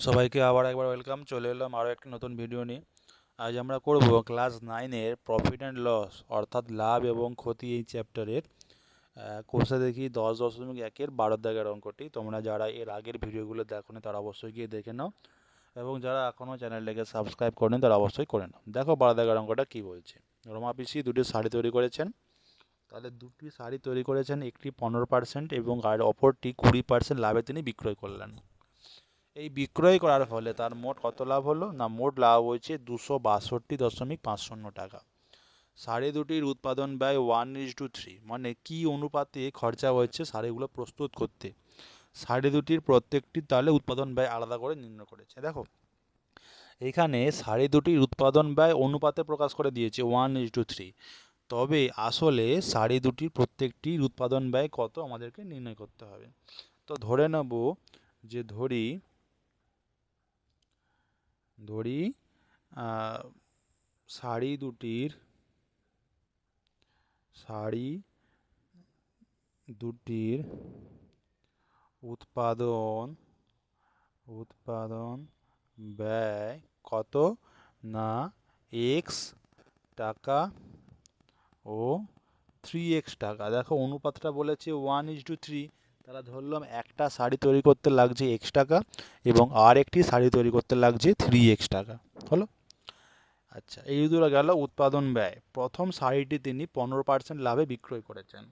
সবাইকে আবার একবার ওয়েলকাম। চলে এলাম আরও একটি নতুন ভিডিও নিয়ে। আজ আমরা করব ক্লাস 9-এর প্রফিট অ্যান্ড লস অর্থাৎ লাভ এবং ক্ষতি এই চ্যাপ্টারের কোর্সে দেখি 10.1-এর 12 দাগের অঙ্কটি। তোমরা যারা এর আগের ভিডিওগুলো দেখোনি তারা অবশ্যই গিয়ে দেখে নাও, এবং যারা এখনও চ্যানেলটাকে সাবস্ক্রাইব করেনি তারা অবশ্যই করে নাও। দেখো 12 দাগের অঙ্কটা কী বলছে। রমা পিসি দুটি শাড়ি তৈরি করেছেন। তাহলে দুটি শাড়ি তৈরি করেছেন, একটি 15% এবং আর অপরটি 20% লাভে তিনি বিক্রয় করলেন। এই বিক্রয় করার ফলে তার মোট কত লাভ হলো? না, মোট লাভ হয়েছে 262.50 টাকা। শাড়ি দুটির উৎপাদন ব্যয় 1:3, মানে কি অনুপাতে খরচা হয়েছে শাড়িগুলো প্রস্তুত করতে। শাড়ি দুটির প্রত্যেকটি তাহলে উৎপাদন ব্যয় আলাদা করে নির্ণয় করেছে। দেখো এখানে শাড়ি দুটির উৎপাদন ব্যয় অনুপাতে প্রকাশ করে দিয়েছে 1:3, তবে আসলে শাড়ি দুটির প্রত্যেকটির উৎপাদন ব্যয় কত আমাদেরকে নির্ণয় করতে হবে। তো ধরে নেব যে ধরি শাড়ি দুটির উৎপাদন ব্যয় কত? না, এক্স টাকা ও 3x টাকা। দেখো অনুপাতটা বলেছে 1:3, তাহলে ধরলাম একটা শাড়ি তৈরি করতে লাগছে এক্স টাকা এবং আর একটি শাড়ি তৈরি করতে লাগছে 3x টাকা। হলো। আচ্ছা, এই দুটো গেল উৎপাদন ব্যয়। প্রথম শাড়িটি তিনি 15% লাভে বিক্রয় করেছেন।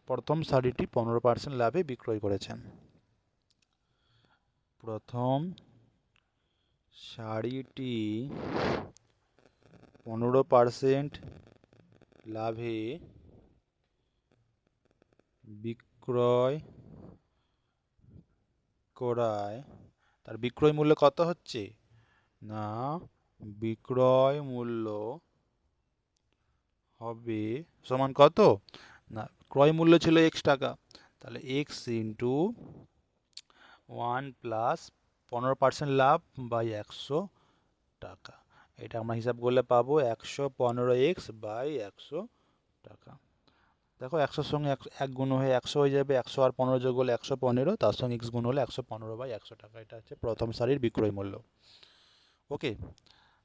প্রথম শাড়িটি 15% লাভে বিক্রয় করেছেন। প্রথম শাড়িটি 15% লাভে বিক্রয় করায় তার বিক্রয় মূল্য কত হচ্ছে? না, বিক্রয় মূল্য হবে সমান কত? না, ক্রয় মূল্য ছিল এক্স টাকা, তাহলে এক্স ইন্টু 1 + 15% লাভ বাই 100 টাকা। এটা আমরা হিসাব করলে পাবো 115x বাই 100 টাকা। দেখো 100-র সঙ্গে এক গুণ হয়ে 100 হয়ে যাবে, 100 আর 15 যোগ হলে 115, তার সঙ্গে x গুণ হলে 115/100 টাকা। এটা হচ্ছে প্রথম সারির বিক্রয় মূল্য। ওকে।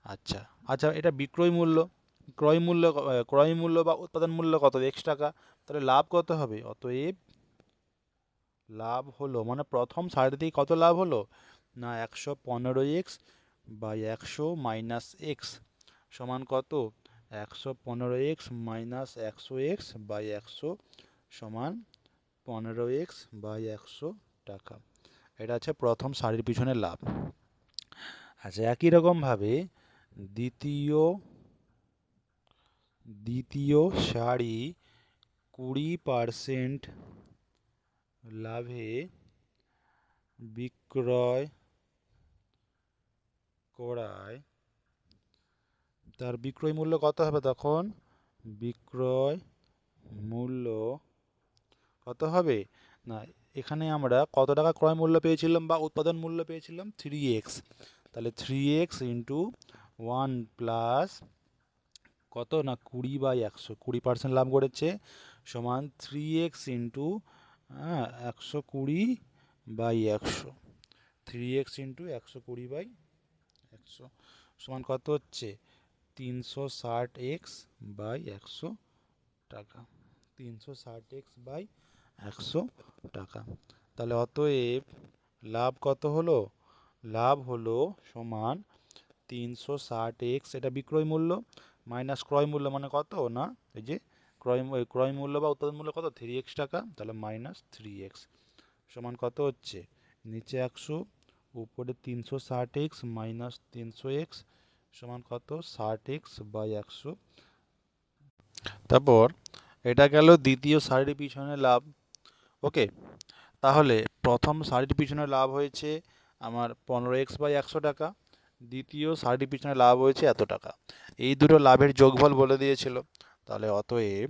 আচ্ছা আচ্ছা, এটা বিক্রয় মূল্য। ক্রয় মূল্য বা উৎপাদন মূল্য কত? x টাকা। তাহলে লাভ কত হবে? অতএব লাভ হলো, মানে প্রথম সারিতে কত লাভ হলো? না, 115x বাই 100 মাইনাস এক্স সমান কত? 115x মাইনাস 100x বাই 100 সমান 15x বাই 100 টাকা। এটা হচ্ছে প্রথম শাড়ির পিছনে লাভ। আচ্ছা, একই রকমভাবে দ্বিতীয় শাড়ি 20% লাভে বিক্রয় করায় তার বিক্রয় মূল্য কত হবে? তখন বিক্রয় মূল্য কত হবে? না, এখানে আমরা কত টাকা ক্রয় মূল্য পেয়েছিলাম বা উৎপাদন মূল্য পেয়েছিলাম? 3x। তাহলে 3x ইন্টু 1 প্লাস কত? না, 20/100, 20% লাভ করেছে সমান 3x ইন্টু 120/100, 3x ইন্টু 120/100 সমান কত হচ্ছে? 360x বাই 100 টাকা। 360x বাই 100 টাকা। তাহলে অতএব লাভ কত হলো? লাভ হলো সমান 360x, এটা বিক্রয় মূল্য, মাইনাস ক্রয় মূল্য মানে কত? না, এই যে ক্রয় মূল্য বা উৎপাদন মূল্য কত? 3x টাকা, তাহলে মাইনাস 3x সমান কত হচ্ছে? নিচে 100, উপরে 360x মাইনাস 300x সমান কত? 60x by 100। তারপর এটা গেল দ্বিতীয় শাড়ির পিছনে লাভ। ওকে। তাহলে প্রথম শাড়ির পিছনে লাভ হয়েছে আমার 15x/100 টাকা, দ্বিতীয় শাড়ির পিছনে লাভ হয়েছে এত টাকা। এই দুটো লাভের যোগফল বলে দিয়েছিল। তাহলে অতএব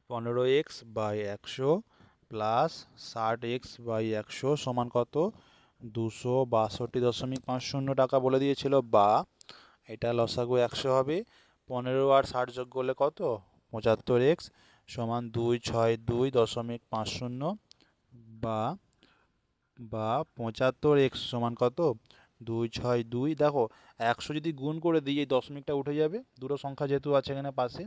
15x/100 প্লাস 60x/100 সমান কত? 262.50 টাকা বলে দিয়েছিল, বা এটা লসাগু 100 হবে। 15 আর 60 যোগ করলে কত? 75x সমান 262.50, বা বা 75x সমান কত? 262। দেখো 100 যদি গুণ করে দিই এই দশমিকটা উঠে যাবে, দুটো সংখ্যা যেহেতু আছে এখানে পাশে,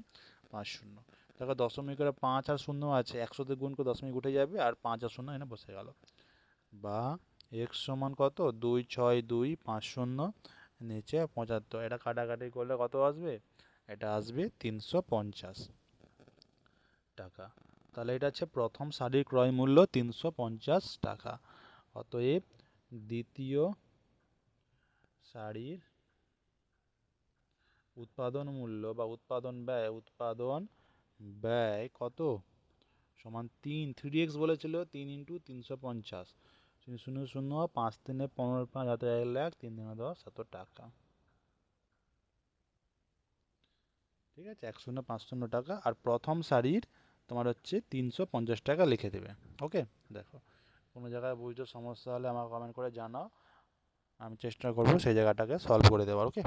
5 শূন্য। দেখো দশমিকের 5 আর শূন্য আছে, 100 তে গুণ করে দশমিক উঠে যাবে আর 5 আর শূন্য এখানে বসে গেল। বা x সমান কত? 262 5 শূন্য নিচে 75। এটা কাটাকাটি করলে কত আসবে? এটা আসবে 350 টাকা। তাহলে এটা হচ্ছে প্রথম শাড়ির ক্রয় মূল্য 350 টাকা। অতএব দ্বিতীয় শাড়ির উৎপাদন মূল্য বা উৎপাদন ব্যয় কত? সমান 3x বলেছিল, 3 ইন্টু 350, 0 0 5 3 15 5 হাতে 1 লাখ, 3 3 10 এত টাকা। ঠিক আছে, 1050 টাকা। আর প্রথম শাড়ির তোমার হচ্ছে 350 টাকা লিখে দেবে। ওকে, দেখো কোনো জায়গায় বুঝতে সমস্যা হলে আমাকে কমেন্ট করে জানাও, আমি চেষ্টা করবো সেই জায়গাটাকে সলভ করে দেওয়ার। ওকে।